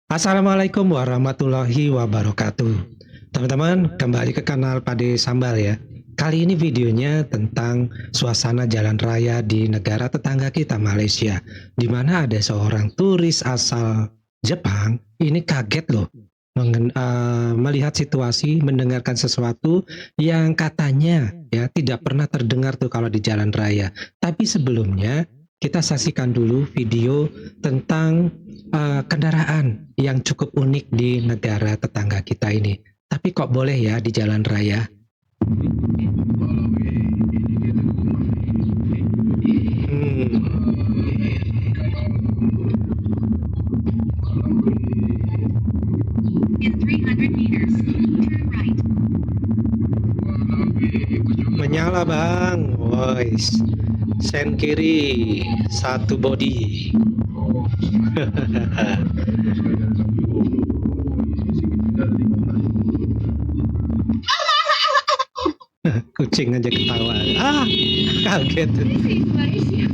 Assalamualaikum warahmatullahi wabarakatuh. Teman-teman, kembali ke kanal Pade Sambal ya. Kali ini videonya tentang suasana jalan raya di negara tetangga kita Malaysia, di mana ada seorang turis asal Jepang. Ini kaget loh melihat situasi, mendengarkan sesuatu yang katanya ya tidak pernah terdengar tuh kalau di jalan raya. Tapi sebelumnya kita saksikan dulu video tentang kendaraan yang cukup unik di negara tetangga kita ini. Tapi kok boleh ya di jalan raya? Hmm, In 300 meters, turn right. menyala bang, voice. Sen kiri, satu body. Kucing aja ketawa. Ah, kaget. This is Malaysia.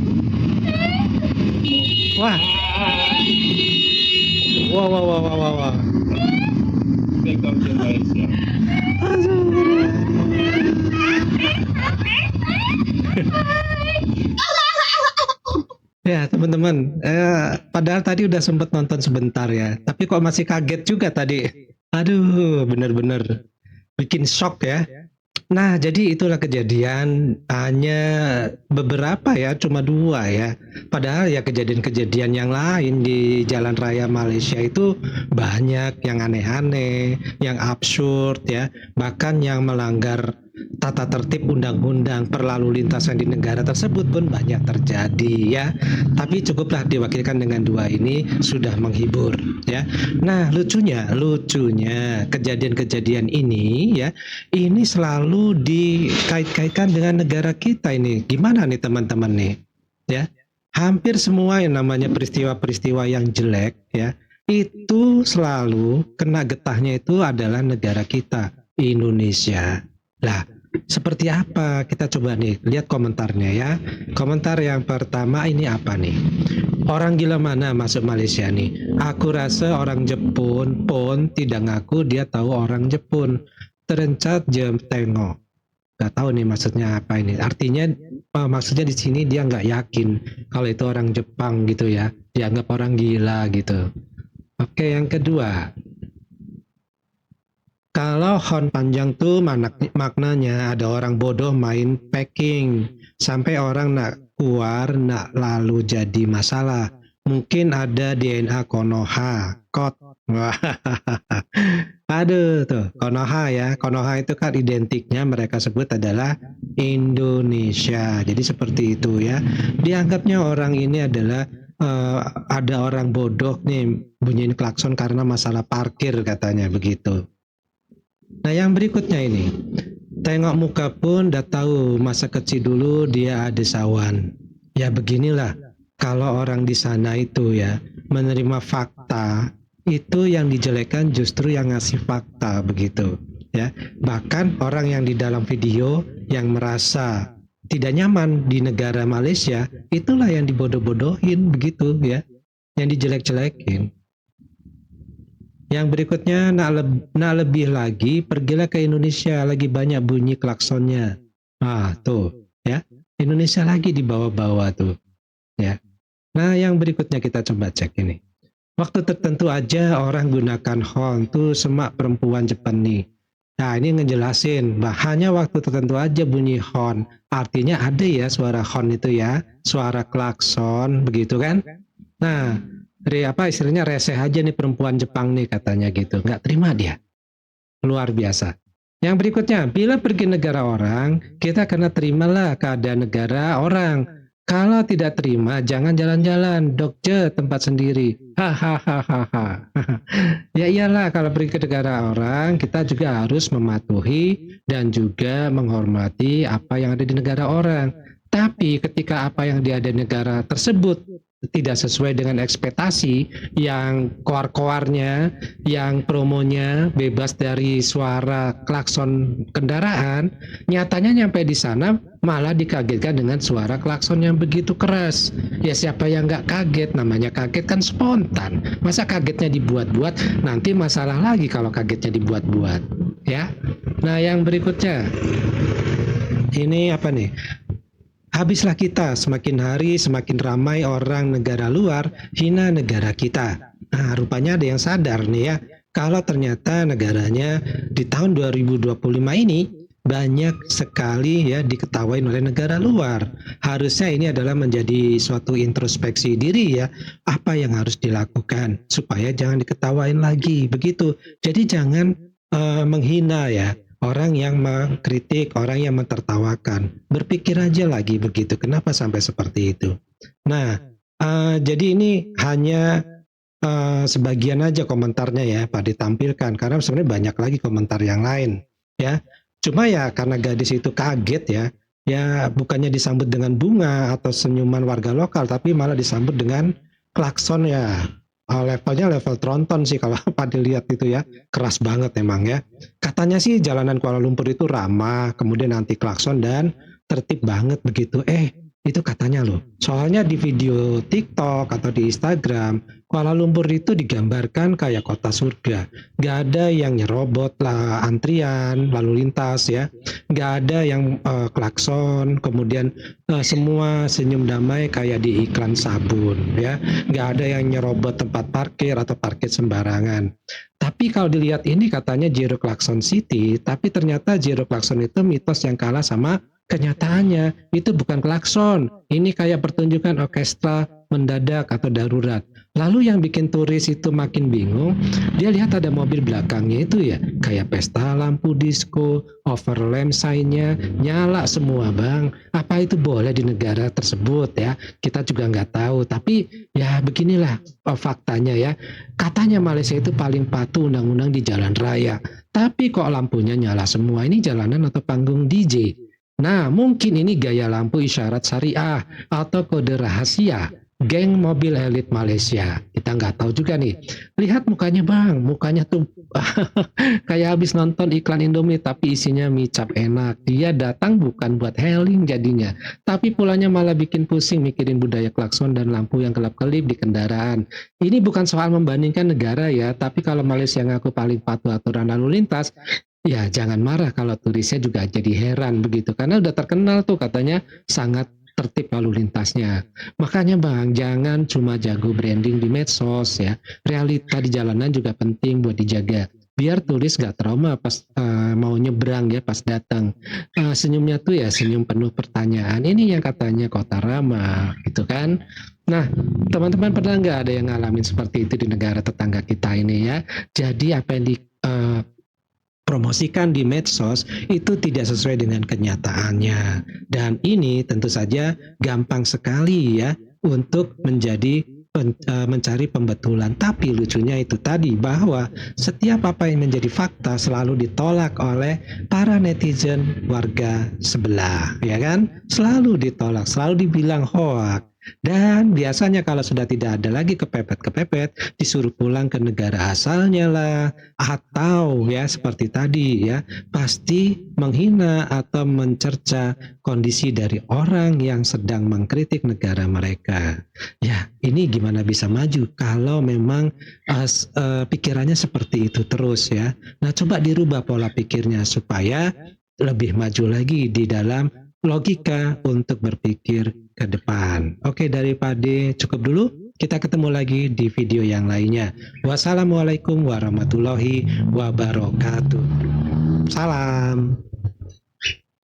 Wah, wah, wah, wah, wah, wah, wah. Welcome to Malaysia. Ya teman-teman, padahal tadi udah sempet nonton sebentar ya, tapi kok masih kaget juga tadi. Aduh, bener-bener bikin shock ya. Nah, jadi itulah kejadian, hanya beberapa ya, cuma 2 ya. Padahal ya kejadian-kejadian yang lain di jalan raya Malaysia itu banyak yang aneh-aneh, yang absurd ya, bahkan yang melanggar tata tertib undang-undang perlalu lintasan di negara tersebut pun banyak terjadi ya. Tapi cukuplah diwakilkan dengan 2 ini sudah menghibur ya. Nah, lucunya kejadian-kejadian ini ya, ini selalu dikait-kaitkan dengan negara kita ini. Gimana nih teman-teman nih? Ya. Hampir semua yang namanya peristiwa-peristiwa yang jelek ya, itu selalu kena getahnya itu adalah negara kita, Indonesia. Lah, seperti apa? Kita coba nih lihat komentarnya ya. Komentar yang pertama ini apa nih? Orang gila mana masuk Malaysia nih? Aku rasa orang Jepun pun tidak ngaku dia tahu orang Jepun. Terencat jam tengok. Gak tahu nih maksudnya apa ini. Artinya maksudnya di sini dia nggak yakin kalau itu orang Jepang gitu ya. Dianggap orang gila gitu. Oke, yang kedua. Kalau hon panjang tuh maknanya ada orang bodoh main packing sampai orang nak keluar nak lalu jadi masalah. Mungkin ada DNA Konoha, kot. Aduh tuh, Konoha ya. Konoha itu kan identiknya mereka sebut adalah Indonesia. Jadi seperti itu ya. Dianggapnya orang ini adalah ada orang bodoh nih bunyiin klakson karena masalah parkir katanya begitu. Nah, yang berikutnya ini. Tengok muka pun udah tahu masa kecil dulu dia ada sawan. Ya beginilah. Kalau orang di sana itu ya menerima fakta, itu yang dijelekkan justru yang ngasih fakta begitu. Ya, bahkan orang yang di dalam video yang merasa tidak nyaman di negara Malaysia, itulah yang dibodoh-bodohin begitu ya. Yang dijelek-jelekin. Yang berikutnya, nak lebih lagi, pergilah ke Indonesia, lagi banyak bunyi klaksonnya. Ah, tuh, ya. Indonesia lagi di bawah-bawah tuh, ya. Nah, yang berikutnya kita coba cek ini. Waktu tertentu aja orang gunakan horn tuh semak perempuan Jepang nih. Nah, ini ngejelasin, hanya waktu tertentu aja bunyi horn. Artinya ada ya suara horn itu ya, suara klakson, begitu kan? Nah, istilahnya reseh aja nih perempuan Jepang nih katanya gitu, nggak terima dia, luar biasa. Yang berikutnya, bila pergi negara orang, kita kena terimalah keadaan negara orang. Kalau tidak terima, jangan jalan-jalan, dokter tempat sendiri. Hahaha. Ya iyalah, kalau pergi ke negara orang, kita juga harus mematuhi dan juga menghormati apa yang ada di negara orang. Tapi ketika apa yang ada di negara tersebut tidak sesuai dengan ekspektasi, yang koar-koarnya, yang promonya bebas dari suara klakson kendaraan, nyatanya nyampe di sana malah dikagetkan dengan suara klakson yang begitu keras. Ya siapa yang nggak kaget? Namanya kaget kan spontan. Masa kagetnya dibuat-buat? Nanti masalah lagi kalau kagetnya dibuat-buat. Ya. Nah yang berikutnya, ini apa nih? Habislah kita, semakin hari semakin ramai orang negara luar hina negara kita. Nah, rupanya ada yang sadar nih ya, kalau ternyata negaranya di tahun 2025 ini banyak sekali ya diketawain oleh negara luar. Harusnya ini adalah menjadi suatu introspeksi diri ya, apa yang harus dilakukan supaya jangan diketawain lagi, begitu. Jadi jangan menghina ya, orang yang mengkritik, orang yang mentertawakan. Berpikir aja lagi begitu, kenapa sampai seperti itu. Nah, jadi ini hanya sebagian aja komentarnya ya Pak ditampilkan, karena sebenarnya banyak lagi komentar yang lain ya. Cuma ya karena gadis itu kaget ya, ya bukannya disambut dengan bunga atau senyuman warga lokal, tapi malah disambut dengan klakson ya. Levelnya level tronton sih kalau Pak dilihat itu ya, keras banget emang ya. Katanya sih jalanan Kuala Lumpur itu ramah, kemudian anti klakson dan tertib banget begitu. Itu katanya loh. Soalnya di video TikTok atau di Instagram, Kuala Lumpur itu digambarkan kayak kota surga. Gak ada yang nyerobot lah antrian, lalu lintas ya. Gak ada yang klakson, kemudian semua senyum damai kayak di iklan sabun ya. Gak ada yang nyerobot tempat parkir atau parkir sembarangan. Tapi kalau dilihat ini katanya Zero Klakson City, tapi ternyata Zero Klakson itu mitos yang kalah sama kenyataannya. Itu bukan klakson, ini kayak pertunjukan orkestra mendadak atau darurat. Lalu yang bikin turis itu makin bingung, dia lihat ada mobil belakangnya itu ya, kayak pesta lampu disco, overlamp sign-nya, nyala semua bang. Apa itu boleh di negara tersebut ya? Kita juga nggak tahu, tapi ya beginilah faktanya ya. Katanya Malaysia itu paling patuh undang-undang di jalan raya. Tapi kok lampunya nyala semua, ini jalanan atau panggung DJ? Nah, mungkin ini gaya lampu isyarat syariah atau kode rahasia geng mobil elit Malaysia. Kita nggak tahu juga nih. Lihat mukanya bang, mukanya tuh kayak habis nonton iklan Indomie tapi isinya micap enak. Dia datang bukan buat healing jadinya, tapi pulangnya malah bikin pusing mikirin budaya klakson dan lampu yang kelap-kelip di kendaraan. Ini bukan soal membandingkan negara ya, tapi kalau Malaysia ngaku paling patuh aturan lalu lintas, ya jangan marah kalau turisnya juga jadi heran begitu, karena udah terkenal tuh katanya sangat tertib lalu lintasnya. Makanya bang, jangan cuma jago branding di medsos ya, realita di jalanan juga penting buat dijaga. Biar turis gak trauma pas mau nyebrang ya pas datang. Senyumnya tuh ya senyum penuh pertanyaan. Ini yang katanya kota ramah gitu kan. Nah teman-teman pernah nggak ada yang ngalamin seperti itu di negara tetangga kita ini ya. Jadi apa yang promosikan di medsos itu tidak sesuai dengan kenyataannya, dan ini tentu saja gampang sekali ya untuk mencari pembetulan. Tapi lucunya itu tadi, bahwa setiap apa yang menjadi fakta selalu ditolak oleh para netizen warga sebelah, ya kan? Selalu ditolak, selalu dibilang hoak. Dan biasanya kalau sudah tidak ada lagi kepepet-kepepet, disuruh pulang ke negara asalnya lah, atau ya seperti tadi ya, pasti menghina atau mencerca kondisi dari orang yang sedang mengkritik negara mereka. Ya, ini gimana bisa maju kalau memang pikirannya seperti itu terus ya. Nah, coba dirubah pola pikirnya supaya lebih maju lagi di dalam logika untuk berpikir ke depan. Oke, dari Pak D cukup dulu. Kita ketemu lagi di video yang lainnya. Wassalamualaikum warahmatullahi wabarakatuh. Salam.